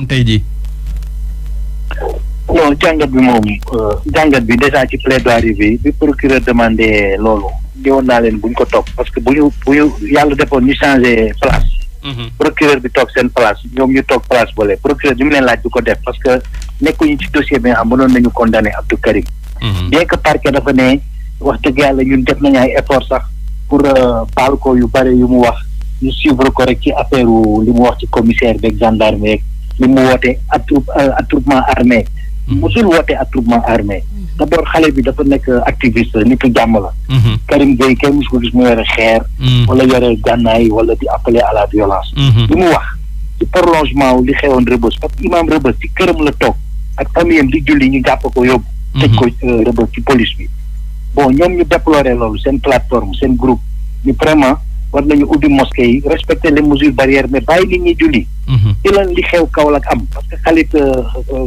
tey jii. non jàngat bi moom jàngat bi déjà ci plaidoirie bi procureur demandé loolu ñëwoon naa leen buñ ko topp parce que bu ñu yàlla defoon ñu changé place. procureur bi toog seen place ñoom ñu toog place boole procureur bi mu leen laaj du ko def parce que nekkuñu ci dossier bi nga xam mënoon nañu condamné Abdou Karim. bien que parquet dafa ne wax dëgg yàlla ñun def nañu ay effort sax pour baal ko yu bare yu mu wax ñu suivre ko rek ci affaire li mu wax ci commissaire beeg gendarme yeeg li mu woote attroupement armé. musul woote attroupement armé. d'abord xale bi dafa nekk activiste nitu jàmm la. Karim Gueye kenn musu ko gis mu yore xeer. wala yore gànnaay wala di appeler à la violence. li mu wax ci prolongement wu li xewoon Rebeuss parce que imam Rebeuss ci këram la toog ak famille di julli ñu jàpp ko yóbbu. tëj ko Rebeuss ci police bi. bon ñoom ñu déplorer loolu seen plateforme seen groupe ñu vraiment war nañu ubbi mosquée yi respecter les mesures barrières mais bàyyi nit ñi julli. ci lan li xew Kaolack am parce que xalit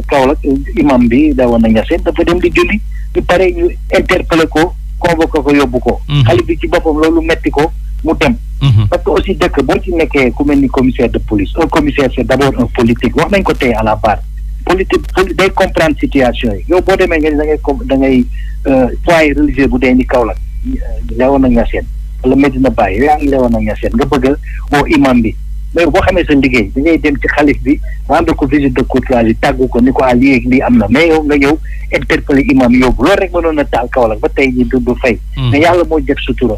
Kaolack imam bi da woon na Niassène dafa dem di julli ñu pare ñu interpellé ko convoqué ko yóbbu ko. xalit bi ci boppam loolu metti ko mu dem. parce que aussi dëkk boo ci nekkee ku mel ni commissaire de police un commissaire c'est d'abord un politique wax nañ ko tey à la barre politique day comprendre situation yi yow boo demee nga da ngay foyer religieux bu dee ni Kaolack lewoon na Niassène wala Medina Baye yaa ngi lewoon na Niassène nga bëgg woo imam bi mais boo xamee sa liggéey da ngay dem ci xalif bi rendre ko visite de courtoisie tàggu ko ni ko lii ak lii am na mais yow nga ñëw interpeller imam yóbbu loolu rek mënoon na taal Kaolack ba tey jii du fay. mais yàlla moo def sutura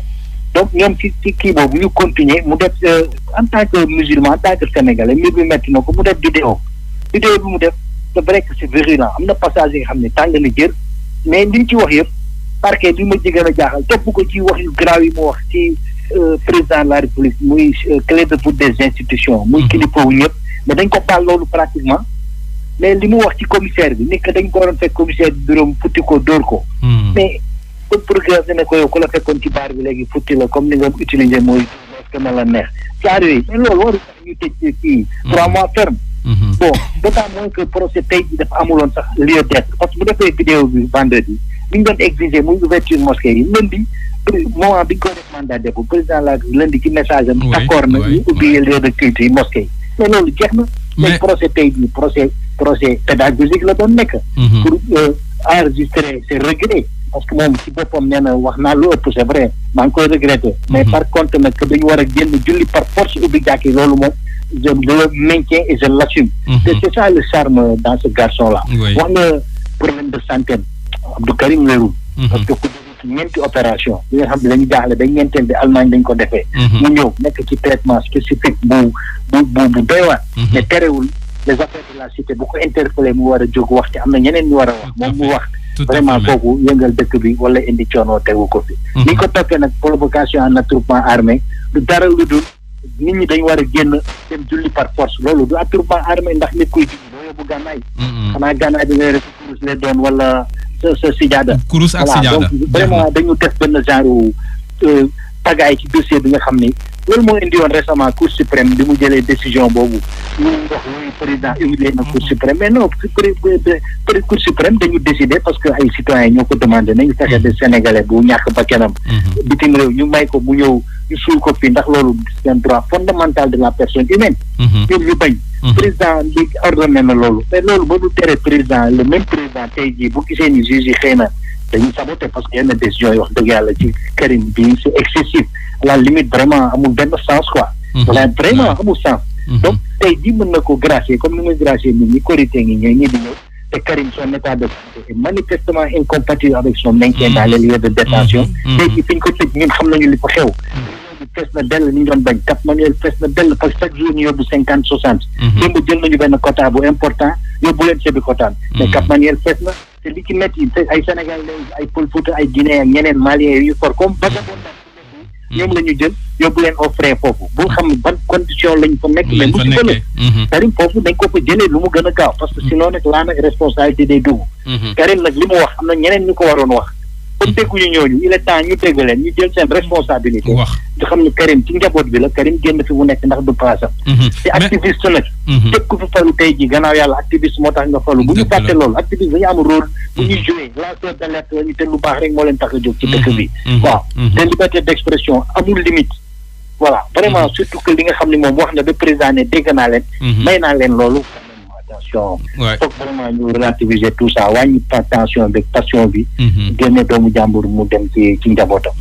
donc ñoom ci kii boobu ñu continuer mu def en tant que musulman en tant que sénégalais mbir mi metti na ko mu def vidéo bi mu def c'est vrai que c'est virulent am na passage yi nga xam ne tàng na jër mais li ñu ci wax yëpp parquet bi ma jigéen a jaaxal topp ko ci wax yu grave yi mu wax ci président de la république muy clé de voûte des institutions muy kilifa wu ñëpp mais dañ ko baal loolu pratiquement mais li mu wax ci commissaire bi ni que dañ ko waroon fekk commissaire bi bureau futti ko dóor ko mais comme procureur ne ko yow ku la fekkoon ci baar bi léegi futti la comme ni nga utiliser mooy est-ce que na la neex caar yooyu mais loolu waru sax ñu tëj kii 3 mois ferme bon d'autant moins que procès tey ji dafa amuloon sax lieu d'être parce que bu defee vidéo bi vendredi li ñu doon exiger muy ouverture mosquée yi lundi moment bi ñu ko def mandat de bu président la lundi ci message am d'accord na ñu ubbi lieu de culte yi mosquée yi mais loolu jeex na mais procès tey ji procès pédagogique la doon nekk pour enregistrer ses regrets parce que moom ci boppam nee na wax naa lu ëpp c'est vrai maa ngi koy regretter mais par contre nag dañu war a génn julli par force ubbi jàkk yi loolu moom je le maintiens et je l'assume c'est ça le charme dans ce garçon là wax na problème de santé Abdou Karim wérul parce que ku def ñeenti opération yi nga xam ne dañu jaaxle dañ ñeenteel bi Allemagne dañ ko defee mu ñëw nekk ci traitement spécifique bu doy waar mais terewul les affaires de la cité bu ko interpellé mu war a jóg wax ci am na ñeneen ñu war a wax moom mu wax vraiment kooku yëngal dëkk bi wala indi coono tegu ko fi ni ko toppee nag provocation en attroupement armé du dara lu dul nit ñi dañu war a génn dem julli par force loolu du attroupement armé ndax nit kuy julli doo yóbbu gànnaay xanaa gànnaay bi ngay rek kurus lay doon wala sa sijaada kurus ak sijaada donc vraiment dañu def benn genre pagaay ci dossier bi nga xam ni loolu moo indi woon récemment Cour suprême bi mu jëlee décision boobu ñu wax wuy président humilié na Cour suprême mais non Cour suprême dañu décider parce que ay citoyens ñoo ko demandé nañu fexe de sénégalais bu ñàkk bakkanam bitim réew ñu may ko mu ñëw ñu suul ko fii ndax loolu c'est un droit fondamental de la personne humaine ñoom ñu bañ président li ordonné na loolu mais loolu ba du tere président le même président tey jii bu gisee ni juge yi xëy na dañuy saboté parce que yenn décisions yi wax dëgg yàlla ci Karim bi c'est excessif à la limite vraiment amul benn sens quoi vraiment amul sens donc tey jii mën na ko gracier comme ni muy gracier nit ñi korité ngi ñooy ñi di ñëw te Karim son état de santé est manifestement incompatible avec son maintien dans les lieux de détention tey jii fi ñu ko tëj ñun xam nañu li fa xew fees na dell ni ñu doon bañ Cap Manuel fees na dell parce que chaque jour ñu yóbbu 50-60 démb jël nañu benn quota bu important yóbbu leen Sébikotane mais Cap Manuel fees na te li ci métti ay Sénégalais ay Pël Fuuta ay Guinéen ak ñeneen Maliens yu for comme vagabond ñoom la ñu jël yóbbu leen au frais foofu bu xam ban condition lañ fa nekk mais bu si bële Karim foofu dañ ko fa jëlee lu mu gën a gaaw parce que sinon nag laa nag responsabilité day dugg Karim nag li mu wax am na ñeneen ñu ko waroon wax kon dégguñu ñooñu il est temps ñu dégg leen ñu jël seen responsabilité ñu xam ne Karim ci njaboot bi la Karim génn fi mu nekk ndax du paasam te activiste nag teg ku fi falu tey ji gannaaw yàlla activiste moo tax nga falu bu ñu fàtte loolu activiste dañu am rôle bu ñuy joué lanceur d'alerte la ñu te lu baax rek moo leen tax a jóg ci dëkk bi waaw te liberté d'expression amul limite voilà vraiment surtout que li nga xam ne moom wax na ba président ne dégg naa leen may naa leen loolu tension. foog vraiment ñu relativiser tout ça wàññi tension bi passion bi. génne doomu jàmbur mu dem ci njabootam.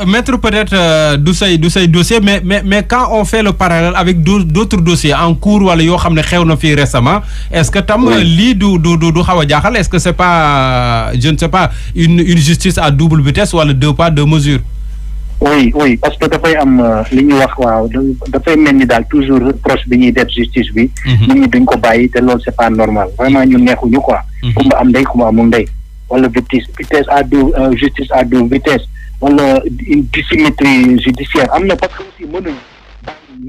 Maître peut-être du say dossier mais quand on fait le parallèle avec d'autres dossiers en cours wala yoo xam ne xew na fii récemment est-ce que tam lii du xaw a jaaxal est-ce que c'est pas je ne sais pas une justice à double vitesse wala deux poids deux mesures. oui parce que dafay am li ñuy wax waaw dafay mel ni daal toujours reproche bi ñuy def justice bi. nit ñi duñ ko bàyyi te loolu c'est pas normal vraiment ñu neexuñu quoi. kumba am ndey kumba amul ndey. wala vitesse à deux justice à deux vitesses wala une dissymétrie judiciaire am na parce que aussi mënuñu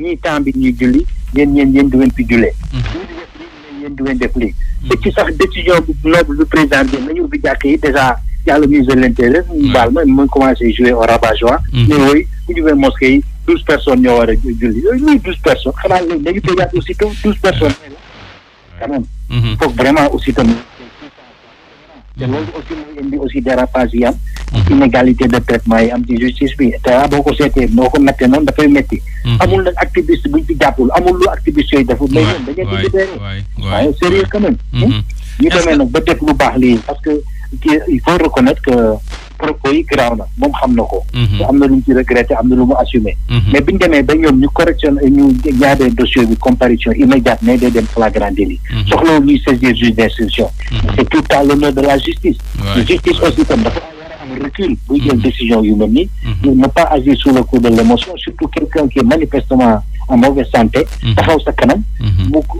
ñii temps bi ñuy julli yéen du ngeen fi jullee. yéen du ngeen def lii. te ci sax décision bu noble du président bi nañu ubbi jàkk yi déjà yàlla ministre de l'intérieur ñu baal ma mu commencé jouer au rabat-joie. mais yooyu bu ñu wee mosquée yi 12 personnes ñoo war a julli yooyu ñuy 12 personnes xanaa léegi dañu tëjaat aussitôt 12 personnes quand même. faut vraiment aussi tamit. te loolu aussi mooy indi aussi dérapage yi am. inégalité de traitement yi am ci justice bi te boo ko seetee boo ko nattee noonu dafay métti. amul nag activiste buñ ci jàppul amul lu activiste yooyu deful. mais ñoom dañuy di libéré. waaye sérieux quand même. ñu demee nag ba def lu baax lii parce que il faut reconnaître que propos yi garaaw na moom xam na ko. te am na lu mu ci regretté am na lu mu assumé. mais biñ demee ba ñoom ñu correction ñu jaadee dossier bi comparution immédiate mais day dem flagrant délit. soxla ñuy saisir juge d'instruction. c'est tout à l'honneur de la justice. justice aussi tam dafa am recul buy jël décision yu mel nii. ne pas agir sous le coup de l'émotion surtout quelqu'un qui est manifestement en mauvaise santé. taxaw sa kanam.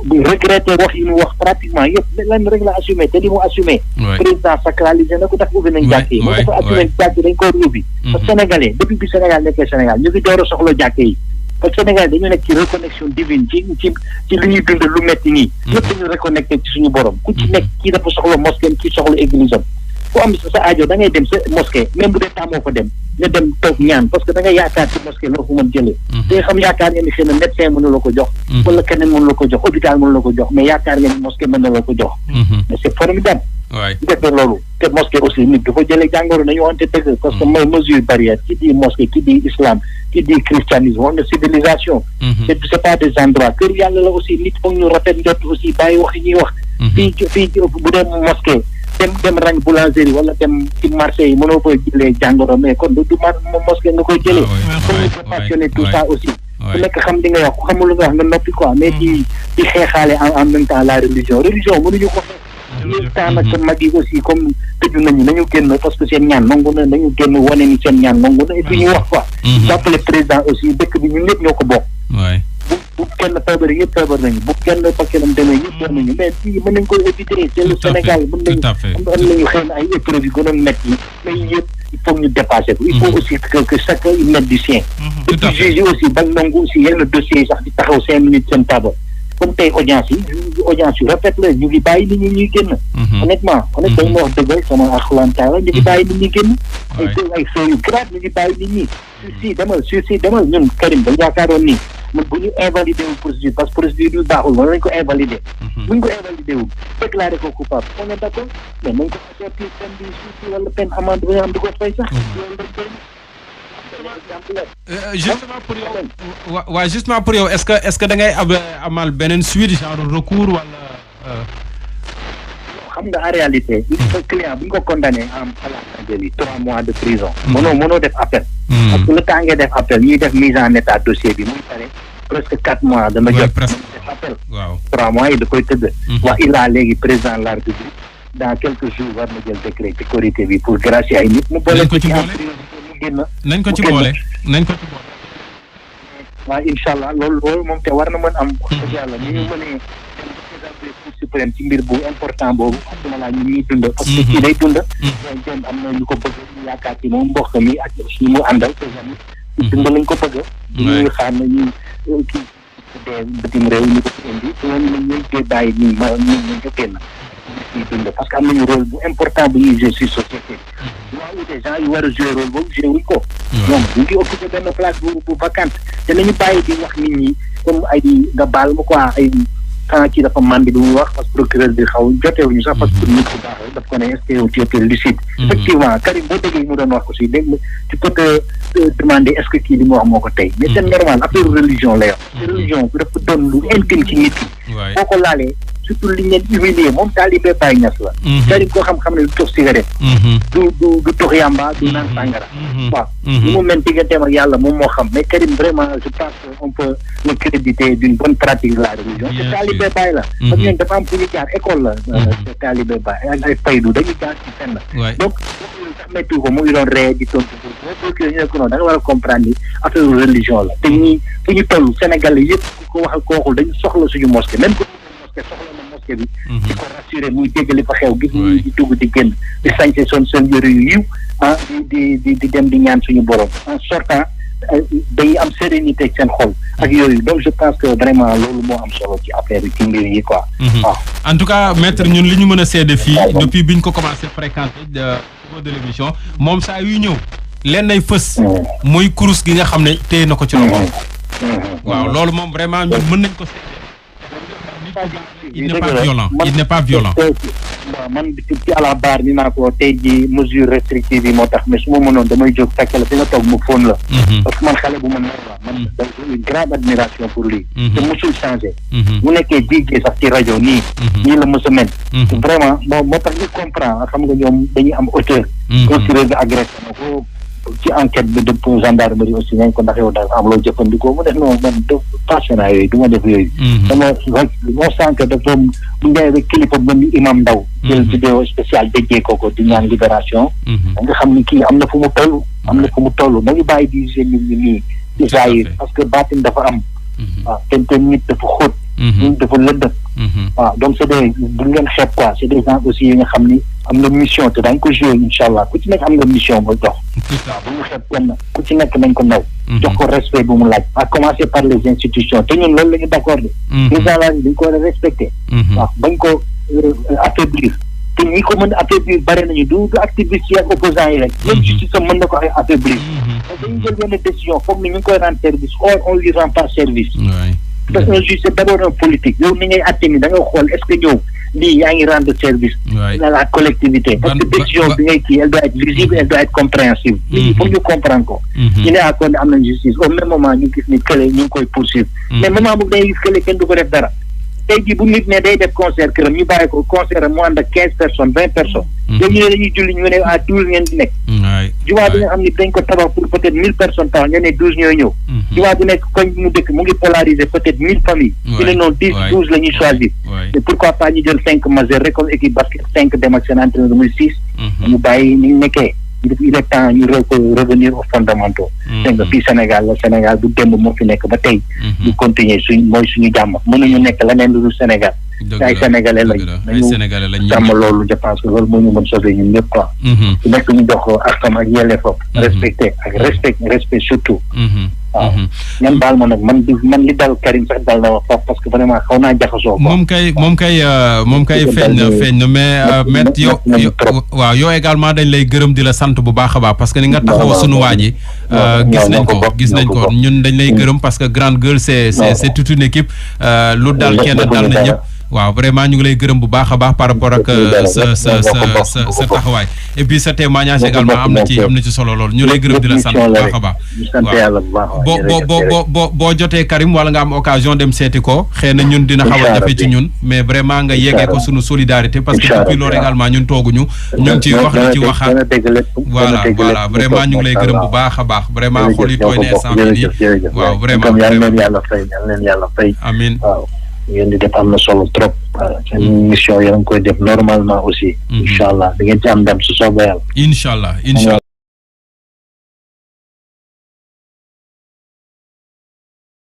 bu regretté wax yi mu wax pratiquement yëpp lan rek la assumé te li mu assumé. président sacralisé na ko ndax ubbi nañ jàkk yi. mu dafa assumé jàkk dañ ko ubbi. parce que sénégalais depuis bi Sénégal nekkee Sénégal ñu ngi door a soxla jàkk yi. parce que Sénégal dañu nekk ci reconnexion divine ci li ñuy dund lu metti nii. lépp dañu reconnecté ci suñu borom. ku ci nekk kii dafa soxla mosquée kii soxla église am. fu am sa aajo da ngay dem sa mosquée même bu dee taamoo fa dem nga dem toog ñaan parce que da ngay yaakaar ci mosquée loo fu mën jëlee. da nga xam yaakaar ngeen ni xëy na médecin mënu la ko jox. wala keneen mënu la ko jox hôpital mënu la ko jox mais yaakaar ngeen ni mosquée mën na la ko jox. mais c'est formidable. bu defee loolu te mosquée aussi nit dafa jëlee jàngoro nañu wante dëgg parce que mooy mesure barrière ki di mosquée ki di islam ki di christianisme wala civilisation. c'est pas des endroits kër yàlla la aussi nit foog ñu rafet njot aussi bàyyi wax yi ñuy wax. fii bu dee mosquée. dem rang boulangerie wala dem ci marché yi mënoo koy jëlee jàngoro mais kon du mosquée nga koy jëlee. comme ni ko passionné tout ça aussi. ku nekk xam li nga wax ku xamul lu nga wax nga noppi quoi mais di xeexaale en même temps la religion mënuñu ko xeex. ñun temps nag mag yi aussi comme tëju nañu génn parce que seen ñaan nangu na nañu génn wane ni seen ñaan nangu na et puis ñu wax quoi. jàppale président aussi dëkk bi ñun ñëpp ñoo ko bokk. bu kenn feebar yi ñëpp feebar nañu bu kenn bakkanam demee ñëpp feebar nañu mais fii mën nañ koy éviter c'est le Sénégal mën nañu am nañu xëy na ay épreuves yu gën a métti mais yëpp il faut ñu dépasser ko il faut aussi que chacun y mette du sien et puis juge aussi bañ nangu aussi yenn dossiers yi sax di taxaw 5 minutes seen table comme tey audience yu rafet la ñu ngi bàyyi nit ñi ñuy génn honnêtement dañ ma wax dëgg sama axulaan taala ñu ngi bàyyi nit ñi génn ay fee yu grave ñu ngi bàyyi nit ñi sursis demal ñun Karim dañ yaakaaroon nii man bu ñu invalidé wu procédure parce que procédure du baaxul wala nañ ko invalidé bu ñu ko invalidé wu déclaré ko coupable on est d'accord mais nañ ko assortir peine de sursis wala peine amende bi nga xam di ko fay sax justement pour yow est-ce que da ngay amal beneen suite genre recours wala xam nga en réalité client bu ñu ko condamné à la délit 3 mois de prison mënoo def appel parce que le temps ngay def appel ñuy def mise en état dossier bi muy pare presque 4 mois dama jot def appel 3 mois yi da koy tëdd waa illaa léegi président de la République dans quelques jours war na jël décret ci Korité bi pour gracier ay nit mu boole ko ci nañ ko ci boole waaw incha allah loolu moom te war na mën am wax dëgg yàlla ni ñu mënee Cour suprême ci mbir bu important boobu xamuma laa ñu ñuy dund parce que kii day dund ñoom am na ñu ko bëgg ñu yaakaar ci moom mbokk mi ak ñu mu àndal te tamit ci dund lañ ko bëgg ñuy xaar na ñu kii dee bitim réew ñu ko fi indi ñoom ñuy koy bàyyi nii ma ñu génn ñuy dund parce que am nañu rôle bu important bu ñuy jouer sur société waaw des gens yu war a jouer rôle boobu jouer wuñ ko ñoom ñu ngi occupé benn place bu vacante te nañu bàyyi di wax nit ñi comme ay nga baal ma quoi ay quand kii dafa mandi du muy wax parce que procureur bi xaw jotewuñu sax parce que nit ku baax la daf ko ne est-ce que yow tu étais lucide. effectivement Karim boo déggee mu doon wax aussi dégg nga tu peux te demander est-ce que kii li mu wax moo ko tey mais c'est normal affaire religion la yor. religion dafa doon lu intime ci nit ki. boo ko laalee surtout li ñu leen humilier moom taalibe Baye Niass la. Karim koo xam-xam ne du tox cigarette. du tox yamba du naan sàngara. waaw li mu mel digganteem ak yàlla moom moo xam mais Karim vraiment je pense qu'on peut le créditer d'une bonne pratique de la religion. te taalibe Baye la. parce que ñun dafa am fu ñu jaar école la. te taalibe Baye ak ay faydu dañuy jaar ci fenn. donc sax métti ko mu ngi doon ree di tontu ko ñu ne ko noonu da nga war a comprendre ni affaire religion la te ñii fu ñu toll Sénégalais yëpp ku ko wax ak koo waxul dañu soxla suñu mosquée même soxla na mosquée bi di ko rassurer muy dégg li fa xew gis ñi di dugg di génn di sañse seen yëre yu yiw di dem di ñaan suñu borom en sortant day am sérénité seen xol ak yooyu donc je pense que vraiment loolu moo am solo ci affaire yi ci mbir yi quoi waaw en tout cas maître ñun li ñu mën a seede fii depuis bi ñu ko commencé fréquenter de l'émission moom saa yu ñëw leen nay fës mooy kurus gi nga xam ne téye na ko ci loxo waaw loolu moom vraiment ñun mën nañ ko seede il n'est pas violent il n'est pas violent. waaw man ci à la barre ni naa ko tey ji mesure restrictive yi moo tax mais su ma mënoon damay jóg fekk la fi nga toog mu fóon la. parce que man xale bu ma nar la man une grande admiration pour lui. te musul changé. mu nekkee DJ sax ci rajo nii. nii la mos a mel. vraiment moo tax ñu comprend xam nga ñoom dañuy am hauteur. procureur bi agressé na ko ci enquête bi de gendarmerie aussi nañ ko ndax yow daal am loo jëfandikoo mu def non man passionnat yooyu du ma def yooyu. dama moo sànq dafa bu ndee rek kilifa ba ni imam Ndaw jël vidéo spéciale déjee ko di ñaan libération. da nga xam ni kii am na fu mu toll. am na fu mu toll nañu bàyyi di gisee nit ñi nii di jaayir parce que baatin dafa am. waaw te nit dafa xóot. nit dafa lëndëm. waaw donc c'est des duñ leen xeeb quoi c'est des gens aussi yi nga xam ni am na mission te dañ ko joué incha allah ku ci nekk am nga mission booy dox. waaw bu mu xeeb kenn ku ci nekk nañ ko naw. jox ko respect bu mu laaj. à commencer par les institutions te ñun loolu la ñu d'accord de. les gens là dañ ko war a respecter. waaw bañ ko affaiblir. te ñi ko mën a affaiblir bare nañu du activiste yi ak opposants yi rek. même justice am mën na ko affaiblir. parce que dañu jël benn décision foog ni ñu ngi koy rendre service or on lui rend pas service. parce que un juge c'est d'abord un politique yow ni ngay atte ni da nga xool est-ce que ñëw lii yaa ngi rendre service à la collectivité parce que décision bi ngay kii elle doit être lisible elle doit être compréhensible il faut ñu comprendre ko ñu ne accord ne am nañ justice au même moment ñu gis ni kële ñu ngi koy poursuivre mais moment boobu day gis kële kenn du ko def dara tey jii bu nit ne day def concert këram ñu bàyyi ko concert am mu ànd ak 15 personnes 20 personnes yow ñu ne dañuy julli ñu ne à 12 ngeen di nekk jumaa bi nga xam ni dañ ko tabax pour peut-être 1000 personnes par ñu ne 12 ñooy ñëw jumaa bi nekk koñ mu dëkk mu ngi polariser peut-être 1000 familles ñu ne noonu 10 12 la ñuy choisir et pourquoi pas ñu jël 5 majeurs rek comme équipe basket 5 dem ak seen entraîneur muy 6 ñu bàyyi ni nekkee il est temps ñu revenir aux fondamentaux dégg nga fii Sénégal la Sénégal bu démb moo fi nekk ba tey ñu continuer mooy suñu jàmm mënuñu nekk leneen lu dul Sénégal ay Sénégalais lañ jàmm loolu je pense que loolu moo ñu mën sauver ñun ñëpp quoi su nekk ñu jox ko akam ak yelleefam respecté ak respect surtout waaw ñan baal ma nag man li dal Karim sax dal na wax foofu parce que vraiment xaw naa jaxasoo moom kay feeñ na mais maître yow waaw yow également dañ lay gërëm di la sant bu baax a baax parce que ni nga taxaw sunu waa ji gis nañ ko ñun dañ lay gërëm parce que Grande Gueule c'est toute une équipe lu dal kenn dal na ñëpp waaw vraiment ñu ngi lay gërëm bu baax a baax par rapport ak sa taxawaay et puis sa témoignage également am na ci solo lool ñu lay gërëm di la sant bu baax a baax waaw boo jotee Karim wala nga am occasion dem seeti ko xëy na ñun dina xaw a jafe ci ñun mais vraiment nga yeggee ko sunu solidarité parce que depuis loolu également ñun tooguñu ñu ngi ciy wax ñu ci waxaat voilà vraiment ñu ngi lay gërëm bu baax a baax vraiment xol yi tooy ne instant bi nii waaw vraiment yàlla fay amiin ngeen di def am na solo trop seen mission yéen a ngi koy def normalement aussi incha allah da ngeen ci am ndam su soobee yàlla incha allah